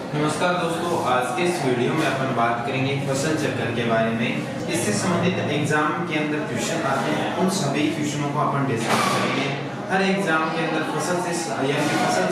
नमस्कार दोस्तों, आज के इस वीडियो में अपन बात करेंगे फसल चक्र के बारे में। इससे संबंधित एग्जाम के अंदर क्वेश्चन आते हैं, उन सभी क्वेश्चनों को अपन डिस्कस करेंगे। हर एग्जाम के अंदर फसल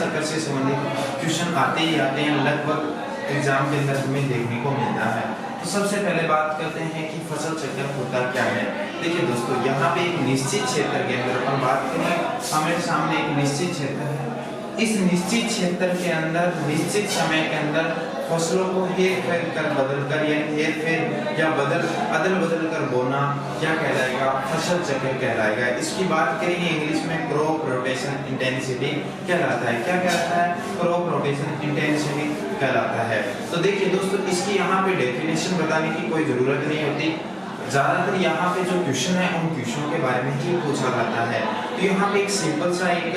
चक्र से संबंधित क्वेश्चन आते ही आते हैं, लगभग एग्जाम के अंदर हमें देखने को मिलता है। तो सबसे पहले बात करते हैं कि फसल चक्र होता क्या है। देखिए दोस्तों, यहाँ पे एक निश्चित क्षेत्र के अंदर अपन बात करें, हमारे सामने एक निश्चित क्षेत्र है। इस निश्चित क्षेत्र के अंदर निश्चित समय के अंदर फसलों को हेर फेर कर बदल कर यानी हेर फेर या अदल बदल कर बोना क्या कहलाएगा? फसल चक्र कहलाएगा। इसकी बात करेंगे इंग्लिश में क्रॉप रोटेशन इंटेंसिटी कहलाता है। क्या कहलाता है? क्रॉप रोटेशन इंटेंसिटी कहलाता है। तो देखिए दोस्तों, इसकी यहाँ पे डेफिनेशन बताने की कोई जरूरत नहीं होती। ज्यादातर यहाँ पे जो क्वेश्चन है उन क्वेश्चनों के बारे में ही पूछा जाता है। तो यहाँ पे एक सिंपल सा एक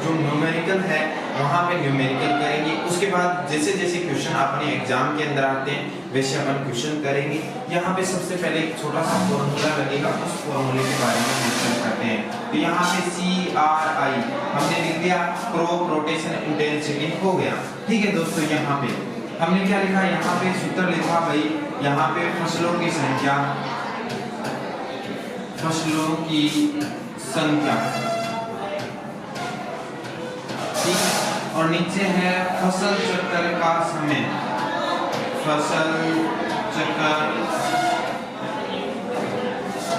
जो न्यूमेरिकल है वहाँ पे न्यूमेरिकल करेंगे। उसके बाद जैसे जैसे क्वेश्चन अपने एग्जाम के अंदर आते हैं वैसे अपन क्वेश्चन करेंगे। यहाँ पे सबसे पहले एक छोटा सा फॉर्मूला लगेगा, उस फॉर्मूले के बारे में डिस्कस करते हैं। तो यहाँ पे CRI हमने लिख दिया, क्रॉप रोटेशन इंटेंसिटी हो गया। ठीक है दोस्तों, यहाँ पे हमने क्या लिखा? यहाँ पे सूत्र लिखा भाई, यहाँ पे फसलों की संख्या ठीक है, और नीचे है फसल चक्र का समय, फसल चक्र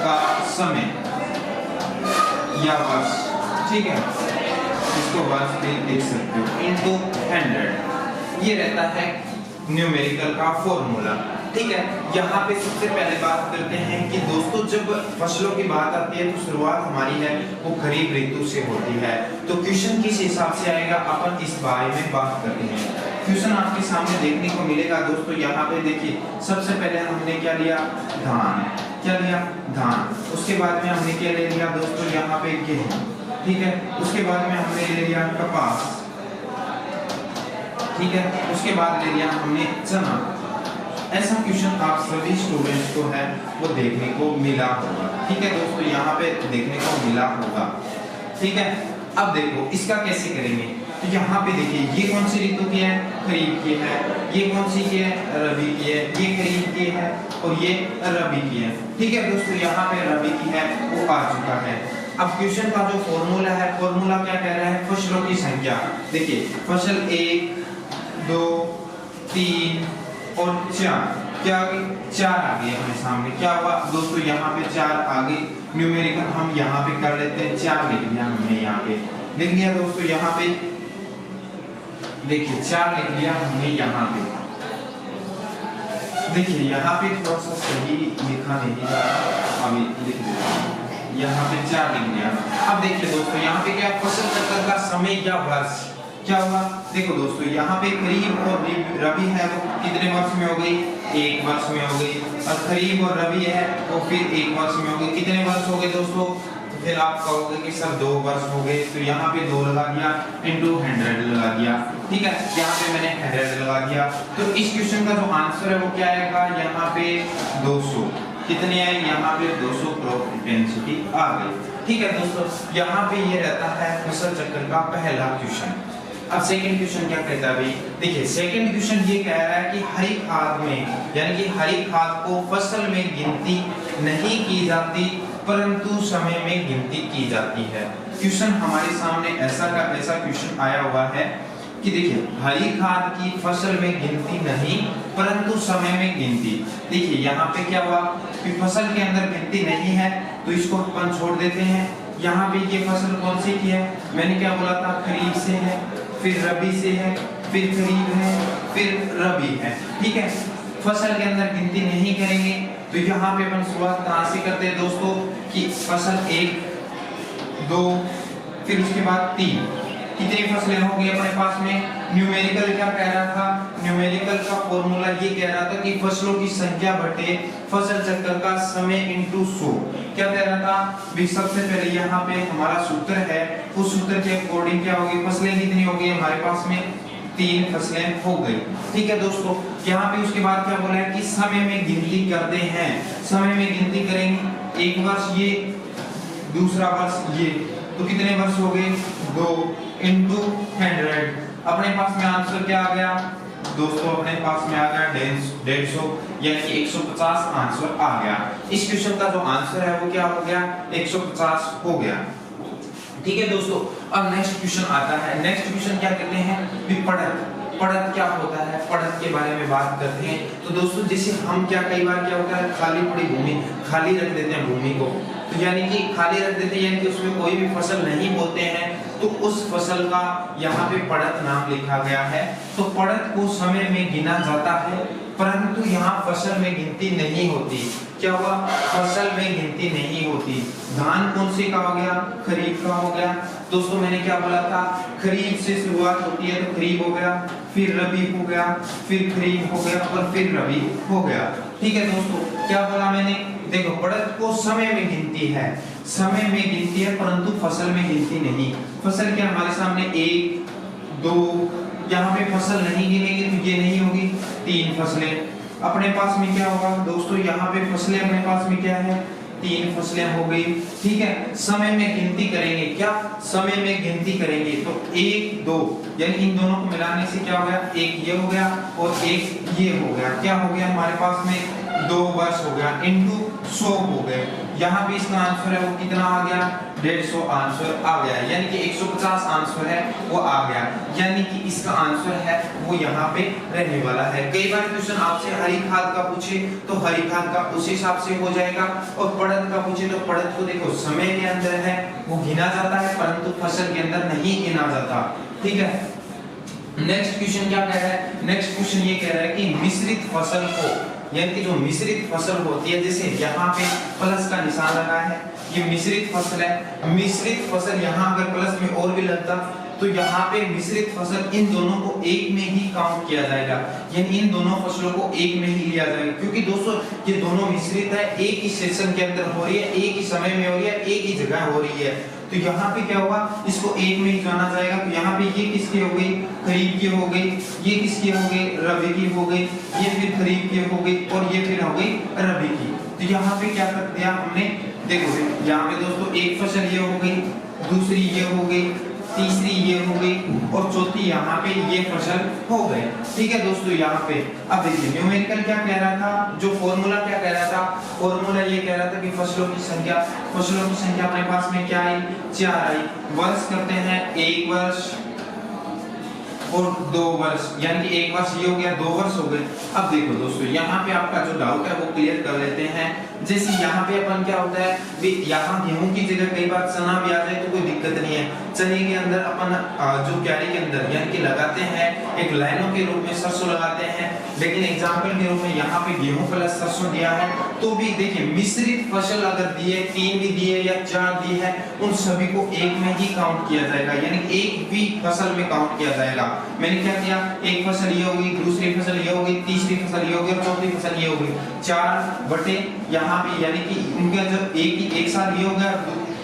का समय या वर्ष। ठीक है, इसको वर्ष भी देख सकते हो, इनटू 100 ये रहता है न्यूमेरिकल का फॉर्मूला। ठीक है, यहाँ पे सबसे पहले बात करते हैं कि दोस्तों जब फसलों की बात आती है तो शुरुआत हमारी है वो खरीफ ऋतु से होती है। तो क्वेश्चन किस हिसाब से आएगा अपन इस बारे में बात करते हैं। क्वेश्चन आपके सामने देखने को मिलेगा दोस्तों। यहाँ पे देखिए, सबसे पहले हमने क्या लिया? धान। क्या लिया? धान। उसके बाद में हमने क्या ले लिया दोस्तों? यहाँ पे गेहूं। ठीक है, उसके बाद में हमने ले लिया कपास। ठीक है, उसके बाद ले लिया हमने चना। ऐसा क्वेश्चन आप सभी स्टूडेंट्स को है वो देखने को मिला होगा। ठीक है दोस्तों, यहाँ पे देखने को मिला होगा। ठीक है, अब देखो इसका कैसे करेंगे। तो यहाँ पे देखिए, ये कौन सी ऋतु की है? खरीफ की है। ये कौन सी की है? रबी की है। ये खरीफ की है और ये रबी की है। ठीक है दोस्तों, यहाँ पे रबी की है वो आ चुका है। अब क्वेश्चन का जो फॉर्मूला है, फॉर्मूला क्या कह रहा है? फसलों की संख्या। देखिए, फसल 1 2 3 और 4, क्या आ गई? 4 आ गई अपने सामने। क्या हुआ दोस्तों? यहाँ पे 4 आ गई। न्यूमेरिकल हम यहाँ पे कर लेते हैं, 4 लिख लिया हमने। यहाँ पे लिख लिया दोस्तों। यहाँ पे देखिए 4 लिख लिया हमने। यहाँ पे देखिए, यहाँ पे थोड़ा सा सही लिखा नहीं जा रहा, अभी लिख देते हैं। यहाँ पे 4 लिख लिया। अब देखिए दोस्तों, यहाँ पे क्या फसल चक्र का समय या वर्ष क्या हुआ? देखो दोस्तों, यहाँ पे खरीफ और रबी है वो कितने वर्ष में हो गई? 1 वर्ष में हो गई। और खरीफ और रबी है वो फिर 1 वर्ष में हो गई। कितने वर्ष हो गए दोस्तों? तो फिर आप कहोगे कि सर 2 वर्ष हो गए। तो यहाँ पे 2 लगा दिया, इनटू 100 लगा दिया। ठीक है, यहाँ पे मैंने 100 लगा दिया। तो इस क्वेश्चन का जो आंसर है वो क्या आएगा? यहाँ पे 200। कितने आए? यहाँ पे 200 क्रॉप इंटेंसिटी आ गई। ठीक है दोस्तों, यहाँ पे ये रहता है फसल चक्र का पहला क्वेश्चन। अब सेकंड क्वेश्चन क्या कहता है भाई? देखिए, सेकंड क्वेश्चन ये कह रहा है कि हरी खाद में यानी कि हरी खाद को फसल में गिनती नहीं की जाती परंतु समय में गिनती की जाती है। क्वेश्चन हमारे सामने ऐसा क्वेश्चन आया हुआ है कि देखिए, हरी खाद की फसल में गिनती नहीं परंतु समय में गिनती। देखिए यहाँ पे क्या हुआ कि फसल के अंदर गिनती नहीं है तो इसको अपन छोड़ देते हैं। यहाँ पे ये फसल कौन सी की है? मैंने क्या बोला था? खरीफ से है, फिर रबी से है, फिर खरीफ है, फिर रबी है। ठीक है, फसल के अंदर गिनती नहीं करेंगे। तो यहाँ पे अपन शुरुआत कहाँ से करते हैं दोस्तों कि फसल 1 2 फिर उसके बाद 3। कितनी फसलें होंगी अपने पास में? न्यूमेरिकल क्या कह रहा था? न्यूमेरिकल का फॉर्मूला ये कह रहा था कि फसलों की संख्या बटे फसल चक्र का समय इनटू 100। क्या कह रहा था? भी सबसे पहले यहाँ पे हमारा सूत्र है, उस सूत्र के अकॉर्डिंग क्या होगी? फसलें कितनी होगी हमारे पास में? 3 फसलें हो गई। ठीक है दोस्तों, यहाँ पे उसके बाद क्या बोला है कि समय में गिनती करते हैं। समय में गिनती करेंगे, 1 वर्ष ये, दूसरा वर्ष ये, तो कितने वर्ष हो गए? 2 × 100। अपने पास में आंसर क्या आ गया? दोस्तों अपने पास में आ गया 150 यानी कि 150 आंसर आ गया। इस क्वेश्चन का जो आंसर है वो क्या हो गया, 150 हो गया। ठीक है दोस्तों, अब नेक्स्ट क्वेश्चन आता है। नेक्स्ट क्वेश्चन क्या कहते हैं, विपणत। पड़त क्या होता है, पड़त के बारे में बात करते हैं। तो दोस्तों जैसे हम क्या कई बार क्या होता है, खाली पड़ी भूमि खाली रख देते हैं भूमि को, तो यानी कि खाली रख देते हैं, यानी कि उसमें कोई भी फसल नहीं बोते हैं, तो उस फसल का यहाँ पे पड़त नाम लिखा गया है। तो पड़त को समय में गिना जाता है, परंतु यहाँ फसल में गिनती नहीं होती। क्या हुआ, फसल में गिनती नहीं होती। धान कौन से का हो गया, खरीफ का हो गया। दोस्तों मैंने क्या बोला था, खरीफ से शुरुआत होती है तो खरीफ हो गया, फिर रबी हो गया, फिर खरीफ हो गया और फिर रबी हो गया। ठीक है दोस्तों, क्या बोला मैंने, देखो पड़त को समय में गिनती है, समय में गिनती है परंतु फसल में गिनती नहीं। फसल क्या हमारे सामने 1 2, यहाँ पे फसल नहीं गिनेंगे तो ये नहीं होगी, 3 फसलें अपने पास में क्या होगा दोस्तों, यहाँ पे फसलें अपने पास में क्या है, 3 फसलें हो गई। ठीक है, समय में गिनती करेंगे, क्या समय में गिनती करेंगे तो 1 2 यानी इन दोनों को मिलाने से क्या हो गया, एक ये हो गया और एक ये हो गया। क्या हो गया हमारे पास में 2 वर्ष हो गया इनटू 100 हो गए। यहाँ पे इसका आंसर है वो कितना आ गया, 150 आंसर आ गया, यानी कि 150 आंसर है वो आ गया, यानी कि इसका आंसर है वो यहाँ पे रहने वाला है। कई बार क्वेश्चन आपसे हरी खाद का पूछे तो हरी खाद का उस हिसाब से हो जाएगा, और पड़त का पूछे तो पड़त को देखो समय के अंदर है वो गिना जाता है परंतु फसल के अंदर नहीं गिना जाता। ठीक है, नेक्स्ट क्वेश्चन क्या कह रहा है, नेक्स्ट क्वेश्चन ये कह रहा है कि मिश्रित फसल को, यानी कि जो मिश्रित फसल होती है, जैसे यहाँ पे प्लस का निशान लगा है, ये मिश्रित फसल है। मिश्रित फसल यहाँ अगर प्लस में और भी लगता तो यहाँ पे मिश्रित फसल इन दोनों को एक में ही काउंट किया जाएगा, यानी इन दोनों फसलों को एक में ही लिया जाएगा, क्योंकि दोस्तों ये दोनों मिश्रित है, एक ही सेशन के अंदर हो रही है, एक ही समय में हो रही है, एक ही जगह हो रही है। तो यहाँ पे क्या हुआ, इसको एक में ही जाना जाएगा। तो यहाँ पे ये किसकी हो गई, खरीफ की हो गई, ये किसकी हो गई, रबी की हो गई, ये फिर खरीफ की हो गई और ये फिर हो गई रबी की। तो यहाँ पे क्या कर दिया हमने, देखो यहाँ पे दोस्तों एक फसल ये हो गई, दूसरी ये हो गई, तीसरी ये हो गई और चौथी यहाँ पे ये फसल हो गए। ठीक है दोस्तों, यहाँ पे अब देखिए न्यूमेरिकल क्या कह रहा था, जो फॉर्मूला क्या कह रहा था, फॉर्मूला ये कह रहा था कि फसलों की संख्या अपने पास में क्या आई, 4 आई। वर्ष करते हैं 1 वर्ष और 2 वर्ष, यानी कि 1 वर्ष ये हो गया, 2 वर्ष हो गए। अब देखो दोस्तों यहाँ पे आपका जो डाउट है वो क्लियर कर लेते हैं। जैसे यहाँ पे अपन क्या होता है, यहाँ गेहूं की जगह कई बार चना भी आ जाए तो कोई दिक्कत नहीं है। चने के अंदर अपन जो क्यारी के अंदर यानी कि लगाते हैं, एक लाइनों के रूप में सरसों लगाते हैं, लेकिन एग्जाम्पल के रूप में यहाँ पे गेहूं प्लस सरसों दिया है, तो भी देखिए मिश्रित फसल अगर दिए, 3 भी दिए या 4 दिए है, उन सभी को एक में ही काउंट किया जाएगा, यानी एक भी फसल में काउंट किया जाएगा। मैंने क्या किया, एक फसल ये होगी, दूसरी फसल ये होगी, तीसरी फसल ये होगी और चौथी फसल ये होगी, 4 बटे यहाँ पे, यानी कि उनका जब एक साथ ये हो गया,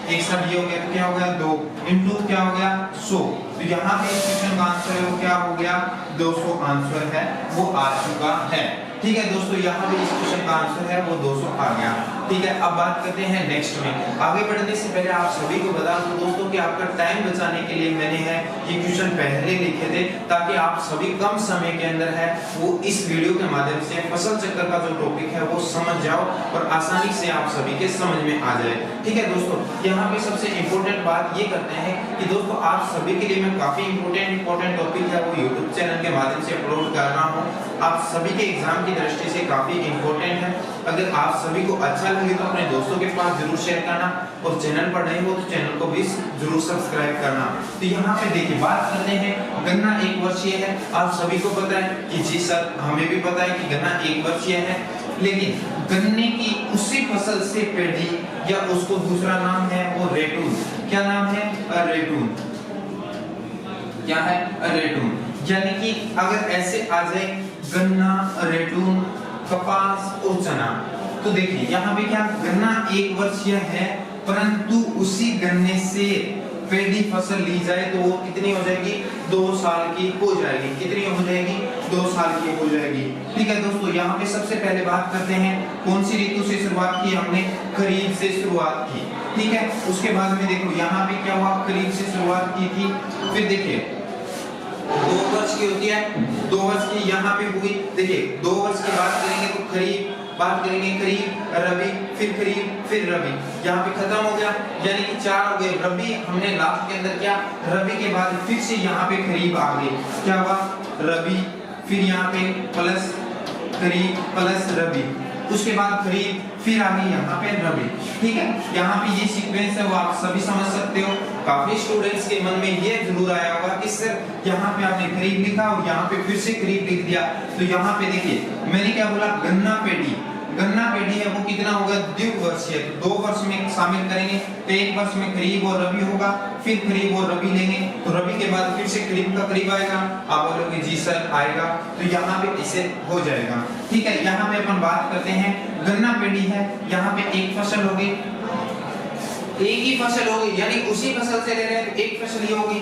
एक साथ ये हो गया तो क्या हो गया 2 इनटू क्या हो गया 100। तो यहाँ पे इस क्वेश्चन का आंसर है वो क्या हो गया, 200 आंसर है वो आ चुका है। ठीक है दोस्तों, यहाँ पे इस क्वेश्चन का आंसर है वो 200 आ गया। ठीक है, अब बात करते हैं नेक्स्ट में। आगे बढ़ने से पहले आप सभी को बता दूं दोस्तों कि आपका टाइम बचाने के लिए मैंने है ये क्वेश्चन पहले लिखे थे, ताकि आप सभी कम समय के अंदर है वो इस वीडियो के माध्यम से फसल चक्कर का जो टॉपिक है वो समझ जाओ और आसानी से आप सभी के समझ में आ जाए। ठीक है दोस्तों, यहाँ पे सबसे इम्पोर्टेंट बात ये करते हैं कि दोस्तों आप सभी के लिए मैं काफी इम्पोर्टेंट टॉपिक है वो यूट्यूब चैनल के माध्यम से अपलोड कर रहा हूँ। आप सभी के एग्जाम की दृष्टि से काफी इम्पोर्टेंट है। अगर आप सभी को अच्छा लगे तो अपने दोस्तों के पास जरूर शेयर करना, और चैनल पर नए हो तो चैनल को भी जरूर सब्सक्राइब करना। तो यहाँ पे देखिए बात करते हैं, गन्ना 1 वर्षीय है, आप सभी को पता है कि जी सर हमें भी पता है कि गन्ना 1 वर्षीय है, लेकिन गन्ने की उसी फसल से पेड़ी या उसको दूसरा नाम है वो रेटून। क्या नाम है, रेटून। क्या है, रेटून। यानी कि अगर ऐसे आ जाए गन्ना, रेटून, कपास और चना, तो देखिए यहाँ पे क्या, गन्ना 1 वर्षीय है परंतु उसी गन्ने से पेड़ी फसल ली जाए तो वो कितनी हो जाएगी, 2 साल की हो जाएगी। कितनी हो जाएगी, 2 साल की हो जाएगी। ठीक है दोस्तों, यहाँ पे सबसे पहले बात करते हैं कौन सी ऋतु से शुरुआत की हमने, खरीफ से शुरुआत की। ठीक है, उसके बाद में देखो यहाँ पे क्या हुआ, खरीफ से शुरुआत की थी, फिर देखिए 2 वर्ष की होती है, 2 वर्ष की यहाँ पे हुई। देखिए 2 वर्ष की बात करेंगे तो खरीफ, बात करेंगे खरीफ, रबी, फिर खरीफ, फिर रबी, यहाँ पे खत्म हो गया, यानी कि 4 हो गए। रबी हमने लास्ट के अंदर क्या, रबी के बाद फिर से यहाँ पे खरीफ आ गई, क्या हुआ, रबी, फिर यहाँ पे प्लस खरीफ प्लस रबी, उसके बाद खरीफ, फिर आ गई यहाँ पे रबी। ठीक है, यहाँ पे ये सीक्वेंस है वो आप सभी समझ सकते हो। काफी स्टूडेंट्स के मन में ये जरूर आया होगा कि सर यहाँ पे आपने खरीफ लिखा और यहाँ पे फिर से खरीफ लिख दिया। तो यहाँ पे देखिए मैंने क्या बोला, गन्ना पेटी, गन्ना पेटी है वो कितना होगा, द्विवर्षीय, तो 2 वर्ष में शामिल करेंगे तो 1 वर्ष में खरीफ और रबी होगा, फिर खरीफ और रबी लेंगे तो रबी के बाद फिर से खरीफ का खरीफ आएगा। आप बोलोगे जी सर आएगा, तो यहाँ पे इसे हो जाएगा। ठीक है, यहाँ पे अपन बात करते हैं, गन्ना पेटी है, यहाँ पे एक फसल होगी, एक ही फसल होगी, यानी उसी फसल से ले रहे हैं तो एक फसल ये होगी,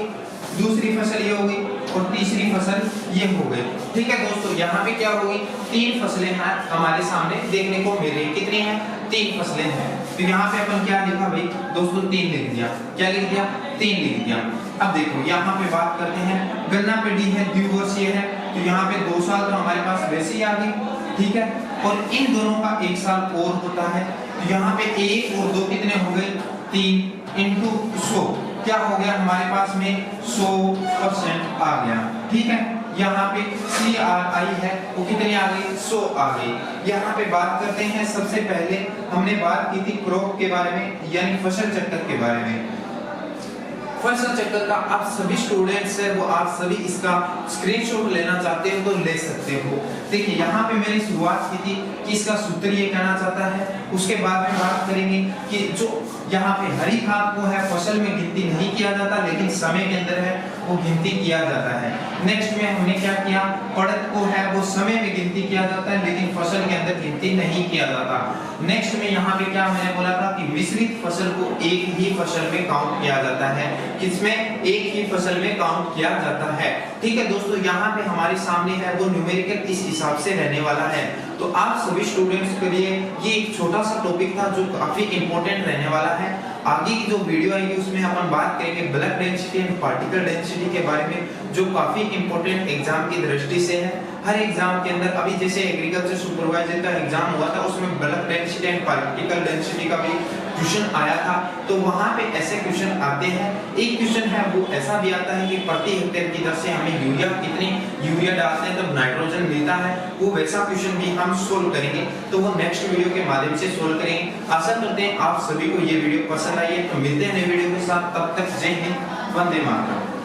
दूसरी फसल ये होगी और तीसरी फसल ये हो गई। ठीक है दोस्तों, यहाँ पे क्या होगी, 3 फसलें हैं हमारे सामने देखने को मिल रही। कितनी हैं, 3 फसलें हैं। तो यहाँ पे अपन क्या लिखा भाई दोस्तों, 3 लिख दिया। क्या लिख दिया, 3 लिख दिया। अब देखो यहाँ पे बात करते हैं, गन्ना पेटी है, द्विवर्षीय है, तो यहाँ पे 2 साल तो हमारे पास वैसे ही आ गई। ठीक है, और इन दोनों का 1 साल और होता है, तो यहाँ पे 1 और 2 कितने हो गए, 3 इंटू 100, क्या हो गया हमारे पास में 100% आ गया। ठीक है, यहाँ पे CRI है वो कितनी आ गई, 100 आ गई। यहाँ पे बात करते हैं, सबसे पहले हमने बात की थी क्रॉप के बारे में, यानी फसल चक्र के बारे में। फसल चक्र का आप सभी स्टूडेंट्स है वो आप सभी इसका स्क्रीनशॉट लेना चाहते हो तो ले सकते हो। देखिए यहाँ पे मैंने शुरुआत की थी कि इसका सूत्र ये कहना चाहता है, उसके बाद में बात करेंगे कि जो यहाँ पे हरी खाद को है फसल में गिनती नहीं किया जाता, लेकिन समय के अंदर है वो गिनती किया जाता है। नेक्स्ट में हमने क्या किया, पड़त को है वो समय में गिनती किया जाता है, लेकिन फसल के अंदर गिनती नहीं किया जाता। नेक्स्ट में यहाँ पे क्या मैंने बोला था कि मिश्रित फसल को एक ही फसल में काउंट किया जाता है, किसमें, एक ही फसल में काउंट किया जाता है। ठीक है दोस्तों, यहाँ पे हमारे सामने है वो न्यूमेरिकल इस हिसाब से रहने वाला है। तो आप सभी स्टूडेंट्स के लिए ये एक छोटा सा टॉपिक था जो काफी इंपॉर्टेंट रहने वाला है। आगे की जो वीडियो आएगी उसमें अपन बात करेंगे blood density and particle density के बारे में, जो काफी इंपॉर्टेंट एग्जाम की दृष्टि से है। हर एग्जाम के अंदर, अभी जैसे एग्रीकल्चर सुपरवाइजर का एग्जाम हुआ था उसमें blood density and particle density का भी क्वेश्चन आया था, तो वहां पे ऐसे क्वेश्चन आते हैं। एक क्वेश्चन है वो ऐसा भी आता है कि प्रति हेक्टेयर की दर से हमें यूरिया कितनी यूरिया डालते हैं तब नाइट्रोजन मिलता है, वो वैसा क्वेश्चन भी हम सोल्व करेंगे। तो वो नेक्स्ट वीडियो के माध्यम से सोल्व करेंगे। आशा करते हैं आप सभी को ये वीडियो पसंद आई है। तो मिलते हैं नए वीडियो के साथ, तब तक जय हिंद, वंदे मातरम।